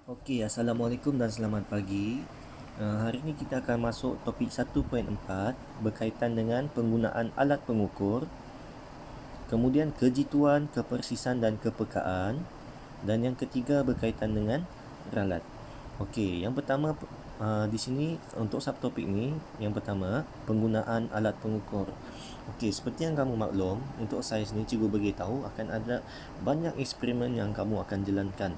Okey, Assalamualaikum dan selamat pagi. Hari ini kita akan masuk topik 1.4 berkaitan dengan penggunaan alat pengukur, kemudian kejituan, kepersisan dan kepekaan, dan yang ketiga berkaitan dengan ralat. Okey, yang pertama di sini untuk subtopik ni, yang pertama penggunaan alat pengukur. Okey, seperti yang kamu maklum, untuk sains ni cikgu beritahu akan ada banyak eksperimen yang kamu akan jalankan.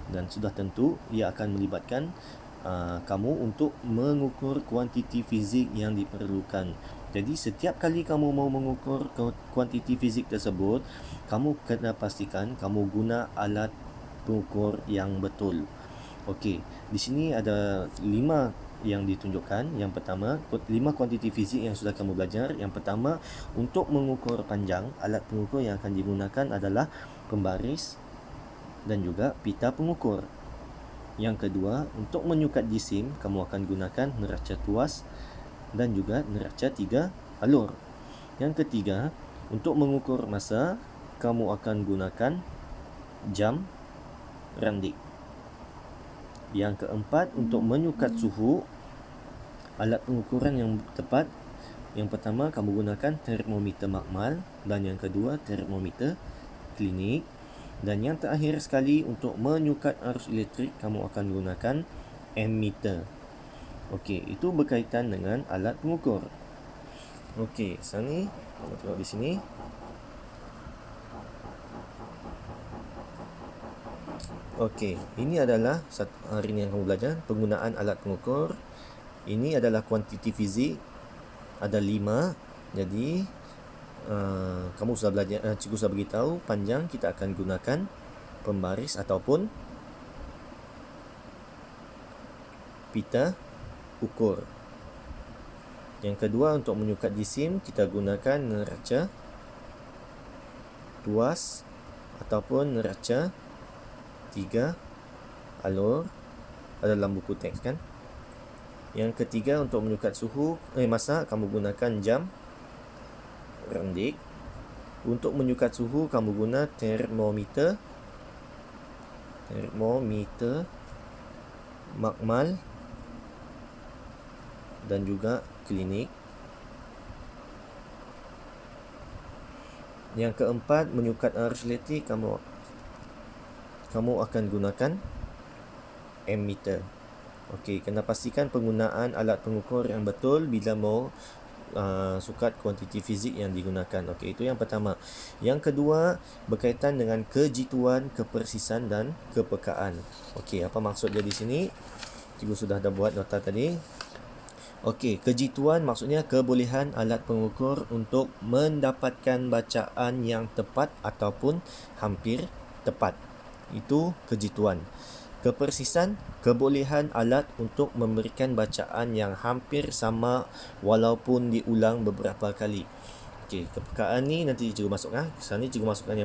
Dan sudah tentu ia akan melibatkan kamu untuk mengukur kuantiti fizik yang diperlukan. Jadi setiap kali kamu mau mengukur kuantiti fizik tersebut, kamu kena pastikan kamu guna alat pengukur yang betul. Okey, di sini ada 5 yang ditunjukkan. Yang pertama, 5 kuantiti fizik yang sudah kamu belajar. Yang pertama, untuk mengukur panjang, alat pengukur yang akan digunakan adalah pembaris dan juga pita pengukur. Yang kedua, untuk menyukat jisim, kamu akan gunakan neraca tuas dan juga neraca 3 alur. Yang ketiga, untuk mengukur masa, kamu akan gunakan jam randik. Yang keempat, untuk menyukat suhu, alat pengukuran yang tepat, yang pertama kamu gunakan termometer makmal, dan yang kedua termometer klinik. Dan yang terakhir sekali, untuk menyukat arus elektrik, kamu akan gunakan ammeter. Okey, itu berkaitan dengan alat pengukur. Okey, sekarang ni kamu tengok di sini. Okey, ini adalah hari ini yang kamu belajar penggunaan alat pengukur. Ini adalah kuantiti fizik, ada 5. Jadi kamu sudah belajar, cikgu sudah beritahu panjang kita akan gunakan pembaris ataupun pita ukur. Yang kedua, untuk menyukat jisim kita gunakan neraca tuas ataupun neraca 3 alur, ada dalam buku teks kan. Yang ketiga, untuk menyukat suhu masa, kamu gunakan jam randik. Untuk menyukat suhu, kamu guna termometer makmal dan juga klinik. Yang keempat, menyukat arus elektrik, kamu akan gunakan ammeter. Okey, kena pastikan penggunaan alat pengukur yang betul bila mau sukat kuantiti fizik yang digunakan. Okey, itu yang pertama. Yang kedua, berkaitan dengan kejituan, kepersisan dan kepekaan. Okey, apa maksud dia di sini? Cikgu sudah ada buat nota tadi. Okey, kejituan maksudnya kebolehan alat pengukur untuk mendapatkan bacaan yang tepat ataupun hampir tepat. Itu kejituan. Kepersisan, kebolehan alat untuk memberikan bacaan yang hampir sama walaupun diulang beberapa kali. Okey, kepekaan ni nanti cikgu masuk Sekarang ni cikgu masukkan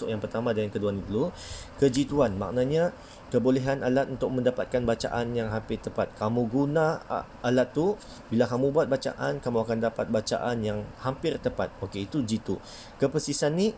yang pertama dan yang kedua ni dulu. Kejituan maknanya kebolehan alat untuk mendapatkan bacaan yang hampir tepat. Kamu guna alat tu, bila kamu buat bacaan, kamu akan dapat bacaan yang hampir tepat. Okey, itu jitu. Kepersisan ni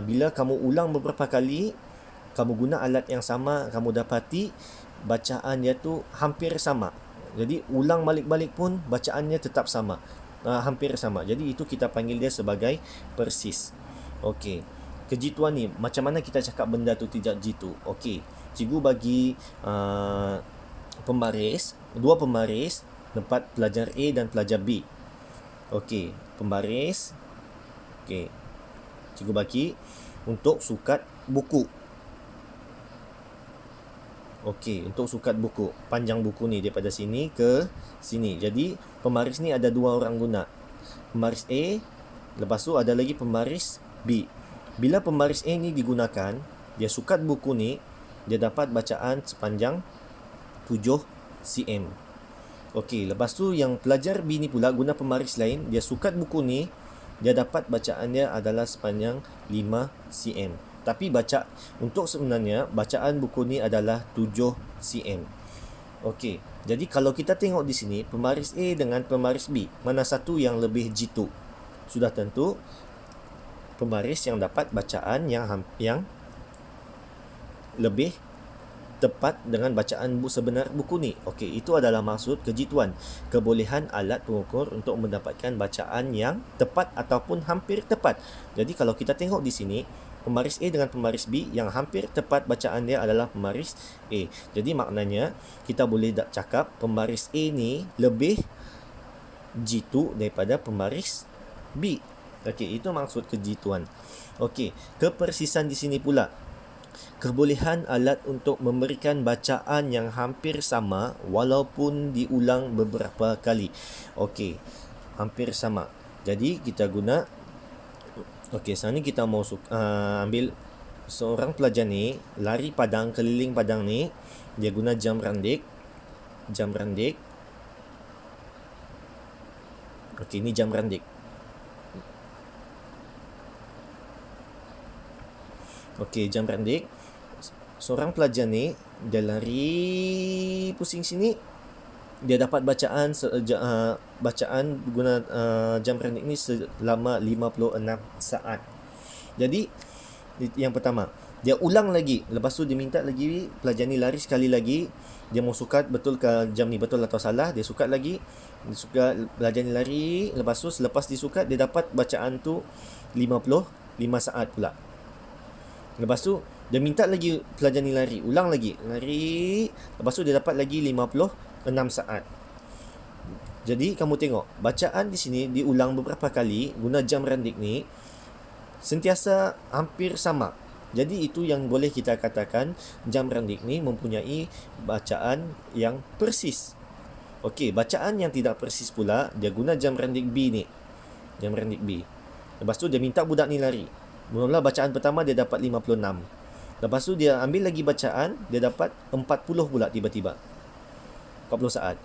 bila kamu ulang beberapa kali, kamu guna alat yang sama, kamu dapati bacaan dia tu hampir sama. Jadi ulang balik-balik pun bacaannya tetap sama, hampir sama. Jadi itu kita panggil dia sebagai persis. Okey, kejituan ni macam mana kita cakap benda tu tidak jitu? Okey, cikgu bagi pembaris, 2 pembaris tempat pelajar A dan pelajar B. Okey, pembaris. Okey, cikgu bagi untuk sukat buku. Okey, untuk sukat buku, panjang buku ni daripada sini ke sini. Jadi pembaris ni ada 2 orang guna. Pembaris A, lepas tu ada lagi pembaris B. Bila pembaris A ni digunakan, dia sukat buku ni, dia dapat bacaan sepanjang 7 cm. Okey, lepas tu yang pelajar B ni pula guna pembaris lain, dia sukat buku ni, dia dapat bacaan dia adalah sepanjang 5 cm. Tapi untuk sebenarnya bacaan buku ni adalah 7 cm. Okey, jadi kalau kita tengok di sini pembaris A dengan pembaris B, mana satu yang lebih jitu? Sudah tentu pembaris yang dapat bacaan yang lebih tepat dengan bacaan sebenar buku ni. Okey, itu adalah maksud kejituan. Kebolehan alat pengukur untuk mendapatkan bacaan yang tepat ataupun hampir tepat. Jadi kalau kita tengok di sini, pembaris A dengan pembaris B, yang hampir tepat bacaan dia adalah pembaris A. Jadi maknanya kita boleh cakap pembaris A ni lebih jitu daripada pembaris B. Okey, itu maksud kejituan. Okey, kepersisan di sini pula. Kebolehan alat untuk memberikan bacaan yang hampir sama walaupun diulang beberapa kali. Okey, hampir sama. Jadi kita guna, okey, sekarang ni kita mau ambil seorang pelajar ni lari padang, keliling padang ni, dia guna jam randik. Okey, ni jam randik. Okey, jam randik. Seorang pelajar ni, dia lari pusing sini, dia dapat bacaan guna jam randik ni selama 56 saat. Jadi yang pertama, dia ulang lagi. Lepas tu dia minta lagi pelajar ni lari sekali lagi. Dia mau sukat betul ke jam ni betul atau salah. Dia sukat lagi. Dia sukat, pelajar ni lari. Lepas tu selepas disukat, dia dapat bacaan tu 55 saat pula. Lepas tu dia minta lagi pelajar ni lari, ulang lagi, lari. Lepas tu dia dapat lagi 56 saat. Jadi kamu tengok, bacaan di sini diulang beberapa kali guna jam randik ni sentiasa hampir sama. Jadi itu yang boleh kita katakan jam randik ni mempunyai bacaan yang persis. Okey, bacaan yang tidak persis pula, dia guna jam randik B ni. Jam randik B. Lepas tu dia minta budak ni lari. Mula bacaan pertama dia dapat 56. Lepas tu dia ambil lagi bacaan, dia dapat 40 pula tiba-tiba. 40 saat.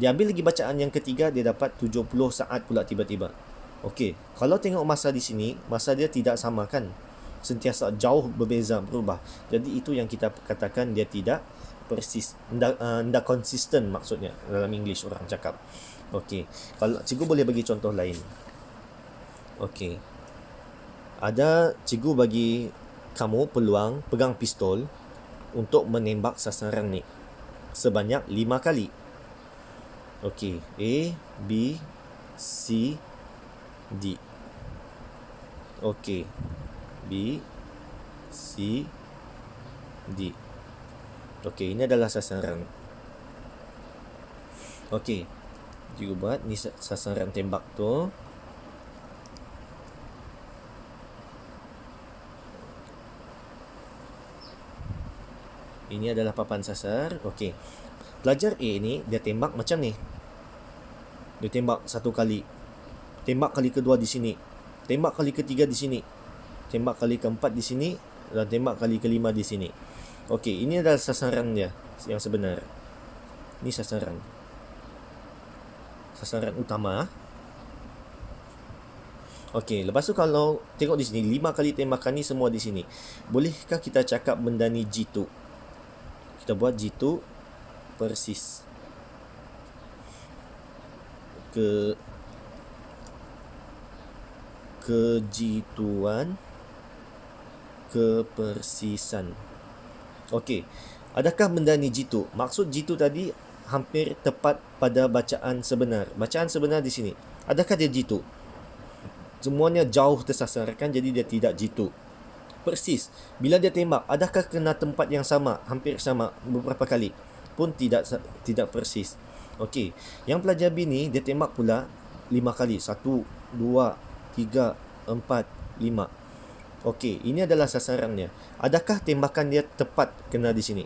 Dia ambil lagi bacaan yang ketiga, dia dapat 70 saat pula tiba-tiba. Okey, kalau tengok masa di sini, masa dia tidak sama kan? Sentiasa jauh berbeza, berubah. Jadi itu yang kita katakan dia tidak persis, tidak konsisten maksudnya dalam English orang cakap. Okey, kalau cikgu boleh bagi contoh lain. Okey. Ada cikgu bagi kamu peluang pegang pistol untuk menembak sasaran ni sebanyak 5 kali. Okey, A, B, C, D. Okey, B, C, D. Okey, ini adalah sasaran. Okey, cikgu buat ni sasaran tembak tu. Ini adalah papan sasar. Okey. Pelajar A ni dia tembak macam ni. Dia tembak satu kali. Tembak kali kedua di sini. Tembak kali ketiga di sini. Tembak kali keempat di sini dan tembak kali kelima di sini. Okey, ini adalah sasaran dia yang sebenar. Ini sasaran. Sasaran utama. Okey, lepas tu kalau tengok di sini 5 kali tembakan ni semua di sini. Bolehkah kita cakap benda ni jitu? Kita buat jitu persis. Kejituan, kepersisan. Okey, adakah benda ni jitu? Maksud jitu tadi hampir tepat pada bacaan sebenar. Bacaan sebenar di sini. Adakah dia jitu? Semuanya jauh tersasarkan, jadi dia tidak jitu. Persis. Bila dia tembak, adakah kena tempat yang sama, hampir sama beberapa kali? Pun tidak persis. Okey, yang pelajar B ni dia tembak pula 5 kali. 1, 2, 3, 4, 5. Okey, ini adalah sasarannya. Adakah tembakan dia tepat kena di sini?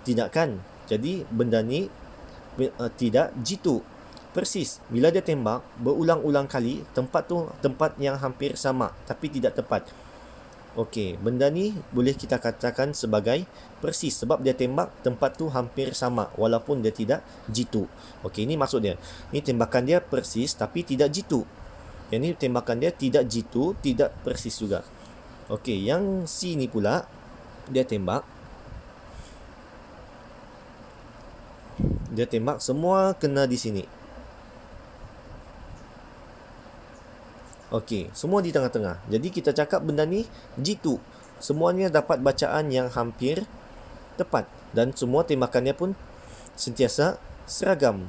Tidak kan? Jadi benda ni tidak jitu. Persis. Bila dia tembak berulang-ulang kali, tempat tu tempat yang hampir sama tapi tidak tepat. Okey, benda ni boleh kita katakan sebagai persis sebab dia tembak tempat tu hampir sama walaupun dia tidak jitu. Okey, ini maksud dia. Ini tembakan dia persis tapi tidak jitu. Yang ni tembakan dia tidak jitu, tidak persis juga. Okey, yang C ni pula dia tembak. Dia tembak semua kena di sini. Okey, semua di tengah-tengah. Jadi kita cakap benda ni jitu. Semuanya dapat bacaan yang hampir tepat dan semua tembakannya pun sentiasa seragam.